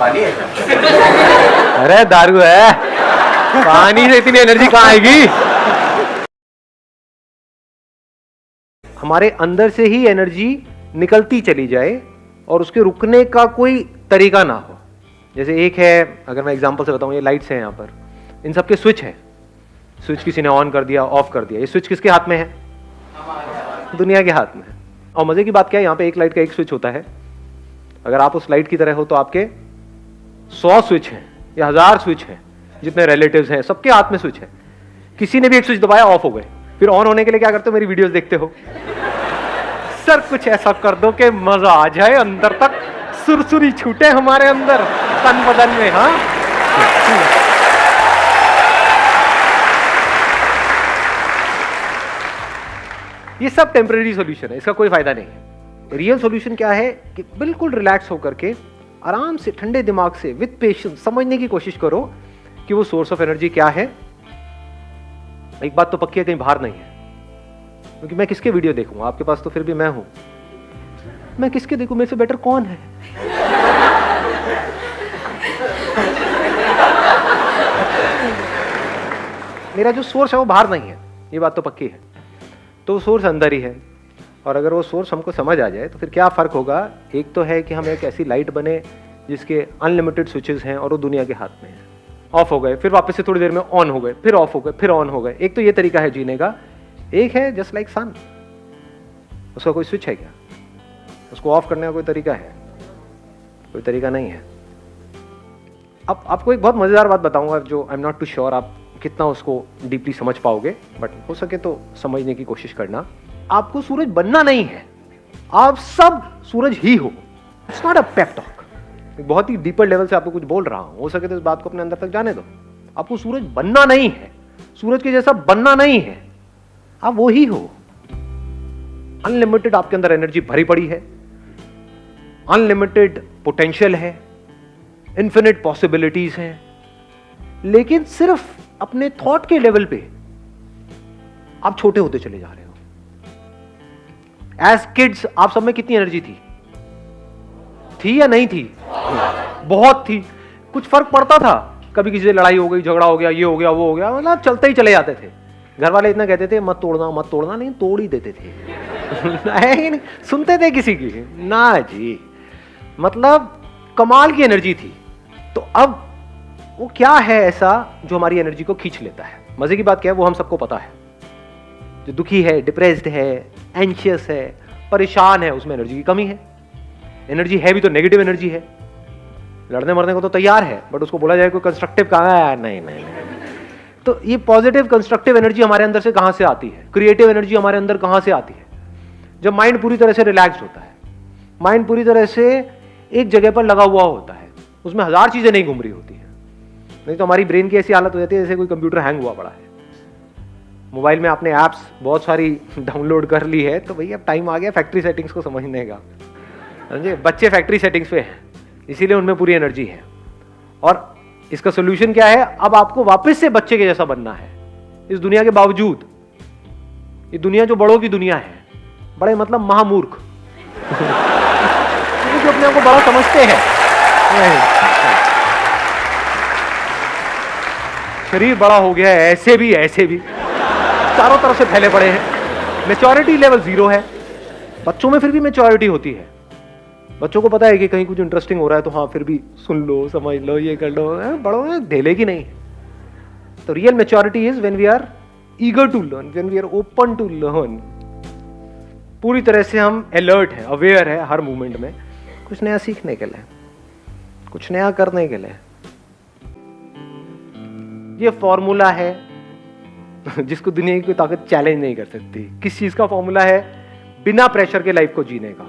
पानी है। अरे दारू है, पानी से इतनी एनर्जी कहाँ आएगी? हमारे अंदर से ही एनर्जी निकलती चली जाए और उसके रुकने का कोई तरीका ना हो। जैसे एक है, अगर मैं एग्जांपल से बताऊं, ये लाइट्स हैं यहाँ पर, इन सब के स्विच है। स्विच किसी ने ऑन कर दिया, ऑफ कर दिया। ये स्विच किसके हाथ में है? दुनिया के हाथ में है। और मजे की बात क्या है, यहाँ पे एक लाइट का एक स्विच होता है। अगर आप उस लाइट की तरह हो तो आपके 100 स्विच हैं या 1000 स्विच हैं, जितने रिलेटिव्स हैं सबके हाथ में स्विच है। किसी ने भी एक स्विच दबाया, ऑफ हो गए। फिर ऑन होने के लिए क्या करते हो? मेरी वीडियोस देखते हो। सर कुछ ऐसा कर दो कि मजा आ जाए, अंदर तक सुरसुरी छूटे हमारे अंदर, तन बदन में। हाँ, ये सब टेम्परेरी सॉल्यूशन है, इसका कोई फायदा नहीं है। रियल सॉल्यूशन क्या है कि बिल्कुल रिलैक्स होकर के आराम से ठंडे दिमाग से विद पेशेंस समझने की कोशिश करो कि वो सोर्स ऑफ एनर्जी क्या है। एक बात तो पक्की है, कहीं बाहर नहीं है। क्योंकि मैं किसके वीडियो देखूंगा? आपके पास तो फिर भी मैं हूं। मैं किसके देखूं? मेरे से बेटर कौन है? मेरा जो सोर्स है वो बाहर नहीं है, ये बात तो पक्की है। तो सोर्स अंदर ही है। और अगर वो सोर्स हमको समझ आ जाए तो फिर क्या फ़र्क होगा? एक तो है कि हम एक ऐसी लाइट बने जिसके अनलिमिटेड स्विचेस हैं और वो दुनिया के हाथ में है। ऑफ हो गए, फिर वापस से थोड़ी देर में ऑन हो गए, फिर ऑफ हो गए, फिर ऑन हो गए। एक तो ये तरीका है जीने का। एक है जस्ट लाइक सन, उसका कोई स्विच है क्या? उसको ऑफ करने का कोई तरीका है? कोई तरीका नहीं है। अब आपको एक बहुत मज़ेदार बात बताऊंगा जो I am not too sure आप कितना उसको डीपली समझ पाओगे, बट हो सके तो समझने की कोशिश करना। आपको सूरज बनना नहीं है, आप सब सूरज ही हो। It's not a pep talk. बहुत ही डीपर लेवल से आपको कुछ बोल रहा हूं, हो सके तो इस बात को अपने अंदर तक जाने दो। आपको सूरज बनना नहीं है, सूरज के जैसा बनना नहीं है, आप वो ही हो। अनलिमिटेड आपके अंदर एनर्जी भरी पड़ी है, अनलिमिटेड पोटेंशियल है, इन्फिनिट पॉसिबिलिटीज हैं, लेकिन सिर्फ अपने थॉट के लेवल पे आप छोटे होते चले जा रहे हो। एज किड्स आप सब में कितनी एनर्जी थी या नहीं थी? बहुत थी। कुछ फर्क पड़ता था? कभी किसी से लड़ाई हो गई, झगड़ा हो गया, ये हो गया, वो हो गया, मतलब चलते ही चले जाते थे। घर वाले इतना कहते थे मत तोड़ना मत तोड़ना, नहीं तोड़ ही देते थे। नहीं सुनते थे किसी की? ना जी। मतलब कमाल की एनर्जी थी। तो अब वो क्या है ऐसा जो हमारी एनर्जी को खींच लेता है? मजे की बात क्या है, वो हम सबको पता है। जो दुखी है, डिप्रेस्ड है, एंशियस है, परेशान है, उसमें एनर्जी की कमी है। एनर्जी है भी तो नेगेटिव एनर्जी है। लड़ने मरने को तो तैयार है, बट उसको बोला जाए कोई कंस्ट्रक्टिव कहाँ है? नहीं नहीं नहीं। तो ये पॉजिटिव कंस्ट्रक्टिव एनर्जी हमारे अंदर से कहां से आती है? क्रिएटिव एनर्जी हमारे अंदर कहां से आती है? जब माइंड पूरी तरह से रिलैक्स्ड होता है, माइंड पूरी तरह से एक जगह पर लगा हुआ होता है, उसमें हजार चीजें नहीं घूम रही होती है। नहीं तो हमारी ब्रेन की ऐसी हालत हो जाती है जैसे कोई कंप्यूटर हैंग हुआ पड़ा है। मोबाइल में आपने ऐप्स बहुत सारी डाउनलोड कर ली है, तो भैया अब टाइम आ गया फैक्ट्री सेटिंग्स को समझने का। समझे? बच्चे फैक्ट्री सेटिंग्स पे हैं, इसीलिए उनमें पूरी एनर्जी है। और इसका सोल्यूशन क्या है? अब आपको वापस से बच्चे के जैसा बनना है इस दुनिया के बावजूद। ये दुनिया जो बड़ों की दुनिया है, बड़े मतलब महामूर्ख, जो अपने आप को बड़ा समझते हैं। शरीर बड़ा हो गया है, ऐसे भी चारों तरफ से फैले पड़े हैं। मैच्योरिटी लेवल 0 है। बच्चों में फिर भी मैच्योरिटी होती है। बच्चों को पता है कि कहीं कुछ इंटरेस्टिंग हो रहा है तो हाँ फिर भी सुन लो, समझ लो, ये कर लो। बड़ों में ढेले की नहीं है। तो real maturity is when we are eager to learn, when we are open to learn. पूरी तरह से हम अलर्ट हैं, अवेयर है हर मोमेंट में, कुछ नया सीखने के लिए, कुछ नया करने के लिए। ये फॉर्मूला है जिसको दुनिया की कोई ताकत चैलेंज नहीं कर सकती। किस चीज का फॉर्मूला है? बिना प्रेशर के लाइफ को जीने का।